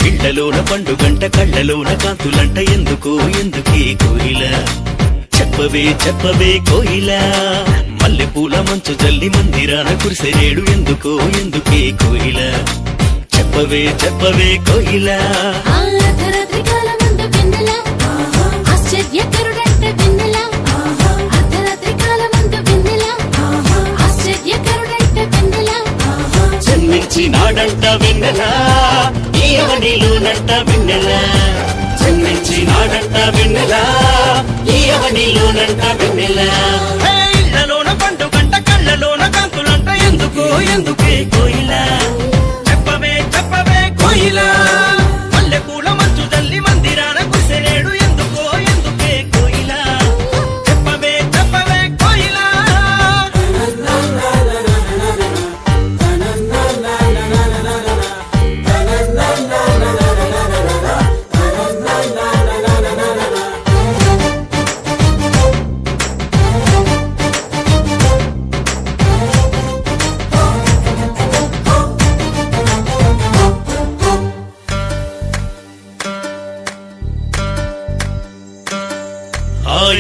కళ్ళలోన పండుగంట కళ్ళలోన కాంతులంట ఎందుకో ఎందుకే కోయిల చెప్పవే చెప్పవే కోయిల మల్లె పూల మంచు జల్లి మందిరాన కురిసెనేడు ఎందుకో ఎందుకే కోయిల చెప్పవే చెప్పవే కోయిల జన్మించినాడంట వెన్నెలా ఈయవనిలోనంట వెన్నెలా జన్మించినాడంట వెన్నెలా ఈయవనిలోనంట వెన్నెలా ఇళ్ళలోన పండుగంట కళ్ళలోన కాంతులంట ఎందుకో ఎందుకే కోయిల చెప్పవే చెప్పవే కోయిల మల్లె పూల మంచు జల్లి మందిరాన కురిసెనేడు ఎందుకో ఎందుకే కోయిల చెప్పవే చెప్పవే కోయిల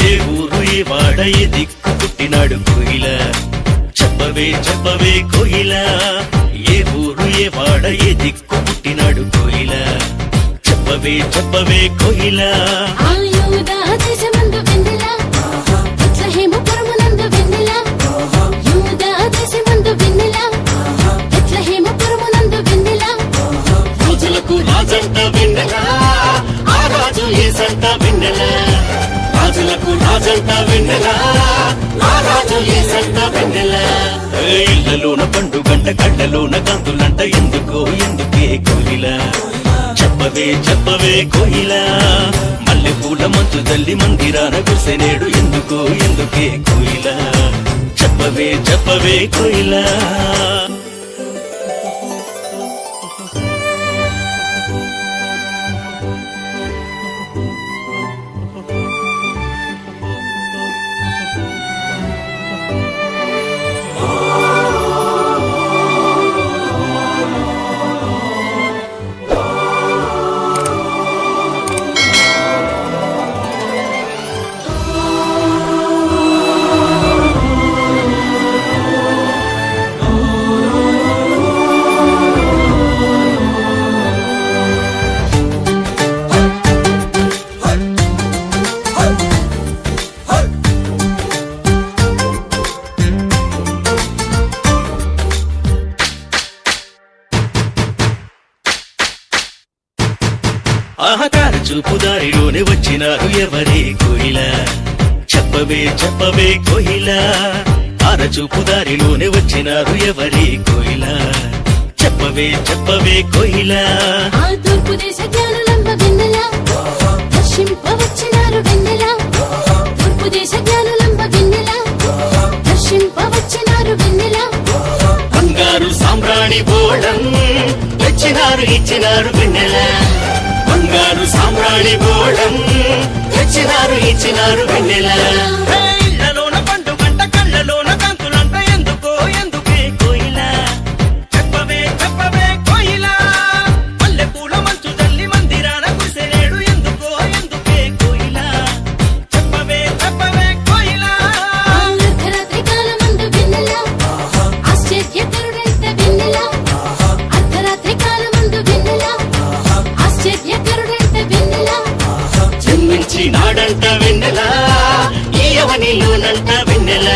ఏ ఊరు ఏ వాడ ఏ దిక్కు పుట్టినాడు కోయిల చెప్పవే చెప్పవే కోయిల ఏ ఊరు ఏ వాడ ఏ దిక్కు పుట్టినాడు కోయిల చెప్పవే చెప్పవే కోయిల రాజులకు రాజంట వెన్నెల ఆ రాజు ఏ సంట వెన్నెల రాజులకు రాజంట వెన్నెల ఆ రాజు ఏ సంట వెన్నెల ఇళ్ళలోన పండుగంట కళ్ళలోన కాంతులంట ఎందుకో ఎందుకే కోయిల చెప్పవే చెప్పవే కోయిల మల్లె పూల మంచు జల్లి మందిరాన కురిసెనేడు ఎందుకో ఎందుకే కోయిల చెప్పవే చెప్పవే కోయిల ఆహకార చూపు దారిలోనే వచ్చినారు ఎవరే కోయిల చెప్పవే చెప్పవే కోయిల ఆర చూపు దారిలోనే వచ్చినారు ఎవరే కోయిల చెప్పవే చెప్పవే కోయిల తూర్పు దేశ జ్ఞానులంబ వెన్నెల దర్శింపవచ్చినారు వెన్నెల తూర్పు దేశ జ్ఞానులంబ వెన్నెల దర్శింపవచ్చినారు వెన్నెల బంగారు సామ్రాణి బోళం తెచ్చినారు ఇచ్చినారు వెన్నెల బంగారు సామ్రాణి బోళం తెచ్చినారు ఇచ్చినారు వెన్నెల ఇళ్ళలోన పండుగంట కళ్ళలోన కాంతులంట ఎందుకో ఎందుకే కోయిల చెప్పవే చెప్పవే కోయిల మల్లె పూల మంచు జల్లి మందిరాన కురిసెనేడు ఎందుకో ఎందుకే కోయిల చెప్పవే చెప్పవే కోయిల అర్ధరాత్రి కాలమందు వెన్నెల ఆశ్చర్యకరుడైతే వెన్నెల అర్ధరాత్రి కాలమందు వెన్నెల ఆశ్చర్యకరుడైతే వెన్నెల జన్మించినాడంట వెన్నెల ఈయవనిలోనంట వెన్నెల